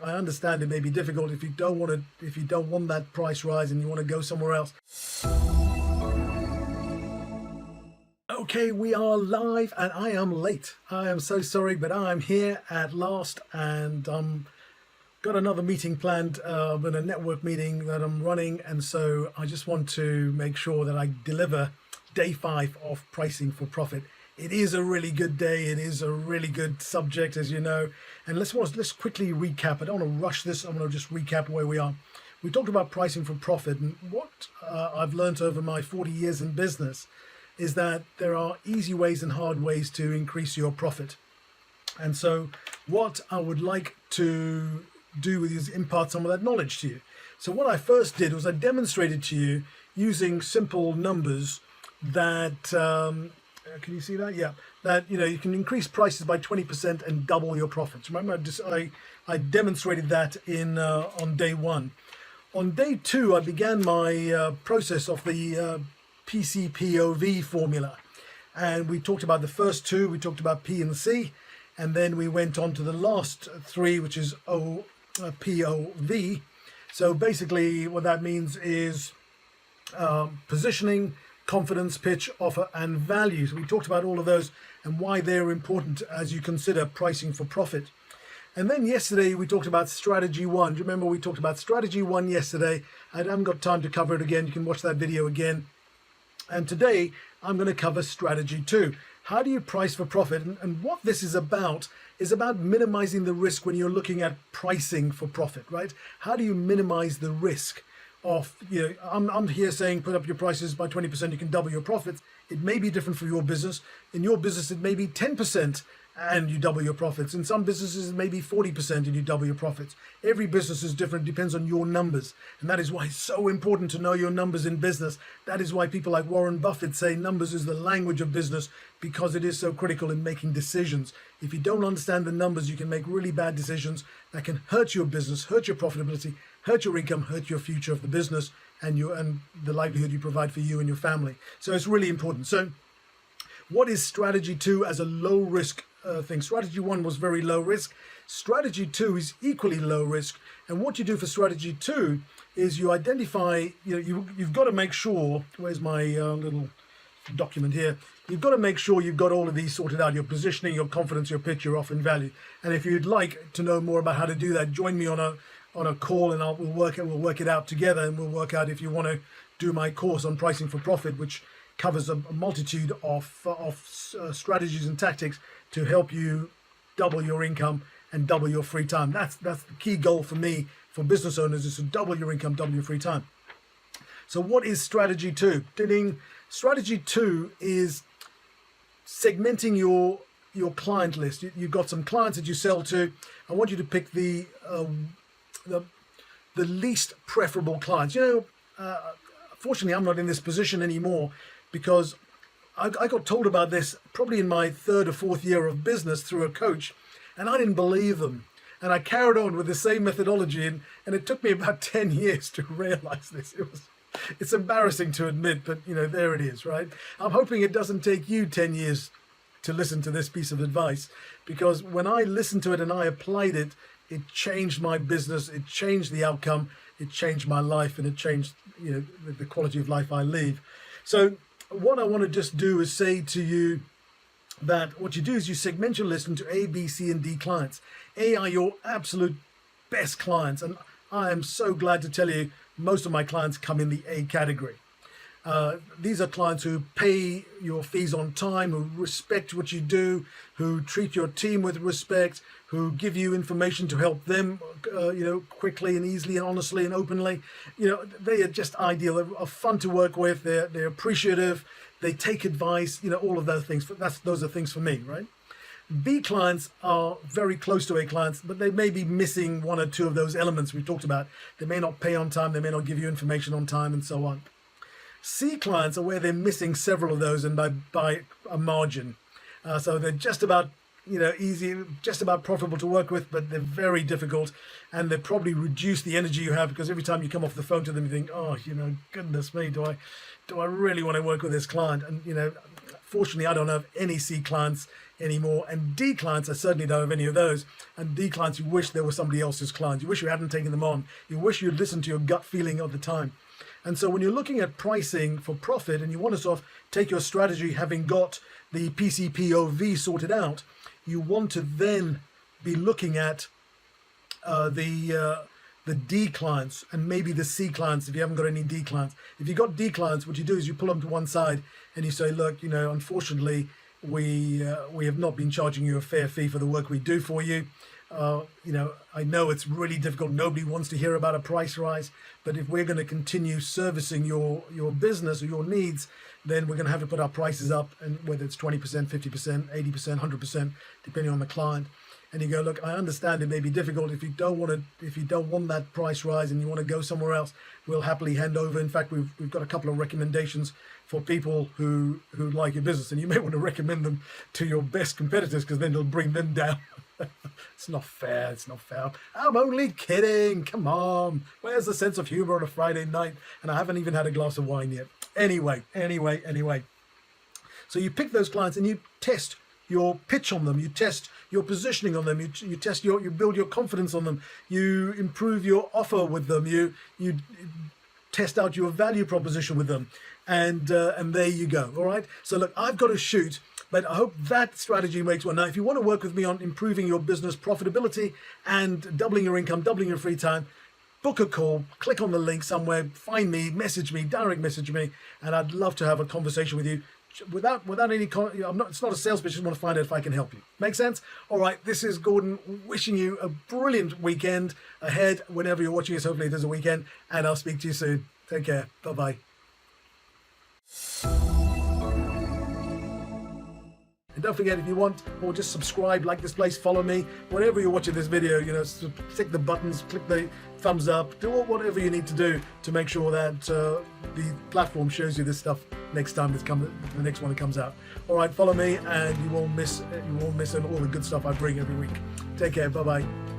I understand it may be difficult if you don't want that price rise and you want to go somewhere else. Okay, we are live and I am late. I am so sorry, but I'm here at last, and got another meeting planned, with a network meeting that I'm running, and so I just want to make sure that I deliver day 5 of pricing for profit. It is a really good day. It is a really good subject, as you know. And let's quickly recap. I don't want to rush this. I'm going to just recap where we are. We talked about pricing for profit, and what I've learned over my 40 years in business is that there are easy ways and hard ways to increase your profit. And so what I would like to do is impart some of that knowledge to you. So what I first did was I demonstrated to you using simple numbers that, can you see that? Yeah, that you can increase prices by 20% and double your profits. Remember, I demonstrated that on day 1. On day 2, I began my process of the PCPOV formula, and we talked about the first 2. We talked about P and C, and then we went on to the last 3, which is POV. So basically what that means is positioning, confidence, pitch, offer, and value. So we talked about all of those and why they're important as you consider pricing for profit. And then yesterday we talked about strategy 1. Do you remember we talked about strategy 1 yesterday? I haven't got time to cover it again. You can watch that video again. And today I'm going to cover strategy 2. How do you price for profit? And what this is about minimizing the risk when you're looking at pricing for profit, right? How do you minimize the risk of, I'm here saying put up your prices by 20%, you can double your profits. It may be different for your business. In your business, it may be 10% and you double your profits. In some businesses, it may be 40% and you double your profits. Every business is different, depends on your numbers. And that is why it's so important to know your numbers in business. That is why people like Warren Buffett say numbers is the language of business, because it is so critical in making decisions. If you don't understand the numbers, you can make really bad decisions that can hurt your business, hurt your profitability, hurt your income, hurt your future of the business and the livelihood you provide for you and your family. So it's really important. So what is strategy 2 as a low risk thing? Strategy 1 was very low risk. Strategy 2 is equally low risk. And what you do for strategy 2 is you identify, you've got to make sure, where's my little document here? You've got to make sure you've got all of these sorted out: your positioning, your confidence, your pitch, your offer and value. And if you'd like to know more about how to do that, join me on a call, and we'll work it out together, and we'll work out if you want to do my course on pricing for profit, which covers a multitude of strategies and tactics to help you double your income and double your free time. That's the key goal for me, for business owners, is to double your income, double your free time. So what is strategy 2? Strategy 2 is segmenting your client list. You've got some clients that you sell to. I want you to pick the least preferable clients. Fortunately, I'm not in this position anymore, because I got told about this probably in my 3rd or 4th year of business through a coach, and I didn't believe them. And I carried on with the same methodology, and it took me about 10 years to realize this. It's embarrassing to admit, but there it is, right? I'm hoping it doesn't take you 10 years to listen to this piece of advice, because when I listened to it and I applied it, it changed my business, it changed the outcome, it changed my life, and it changed the quality of life I live. So what I want to just do is say to you that what you do is you segment your list into A, B, C, and D clients. A are your absolute best clients, and I am so glad to tell you most of my clients come in the A category. These are clients who pay your fees on time, who respect what you do, who treat your team with respect, who give you information to help them, quickly and easily and honestly and openly. They are just ideal. They're fun to work with. They're appreciative. They take advice. All of those things. Those are things for me, right? B clients are very close to A clients, but they may be missing 1 or 2 of those elements we talked about. They may not pay on time. They may not give you information on time, and so on. C clients are where they're missing several of those, and by a margin. So they're just about easy, just about profitable to work with, but they're very difficult, and they probably reduce the energy you have, because every time you come off the phone to them, you think, oh, goodness me, do I really want to work with this client? And fortunately, I don't have any C clients anymore. And D clients, I certainly don't have any of those. And D clients, you wish there were somebody else's clients. You wish you hadn't taken them on. You wish you'd listened to your gut feeling at the time. And so when you're looking at pricing for profit and you want to sort of take your strategy, having got the PCPOV sorted out, you want to then be looking at the D clients and maybe the C clients if you haven't got any D clients. If you've got D clients, what you do is you pull them to one side and you say, look, you know, unfortunately, we have not been charging you a fair fee for the work we do for you. You know, I know it's really difficult. Nobody wants to hear about a price rise, but if we're going to continue servicing your business or your needs, then we're going to have to put our prices up, and whether it's 20%, 50%, 80%, 100%, depending on the client. And you go, look, I understand it may be difficult. If you don't want that price rise and you want to go somewhere else, we'll happily hand over. In fact, we've got a couple of recommendations for people who like your business, and you may want to recommend them to your best competitors because then it'll bring them down. It's not fair. It's not fair. I'm only kidding. Come on. Where's the sense of humor on a Friday night? And I haven't even had a glass of wine yet. Anyway. So you pick those clients and you test your pitch on them. You test your positioning on them. You test you build your confidence on them. You improve your offer with them. You test out your value proposition with them. And there you go. All right. So look, I've got to shoot. But I hope that strategy makes one. Now, if you want to work with me on improving your business profitability and doubling your income, doubling your free time, book a call, click on the link somewhere, find me, message me, direct message me, and I'd love to have a conversation with you. Without any, it's not a sales pitch. I just want to find out if I can help you. Make sense? All right. This is Gordon wishing you a brilliant weekend ahead. Whenever you're watching this, hopefully there's a weekend, and I'll speak to you soon. Take care. Bye-bye. And don't forget, if you want, or just subscribe, like this place, follow me, whenever you're watching this video, you know, click the buttons, click the thumbs up, do whatever you need to do to make sure that the platform shows you this stuff next time the next one that comes out. All right, follow me, and you won't miss all the good stuff I bring every week. Take care. Bye bye.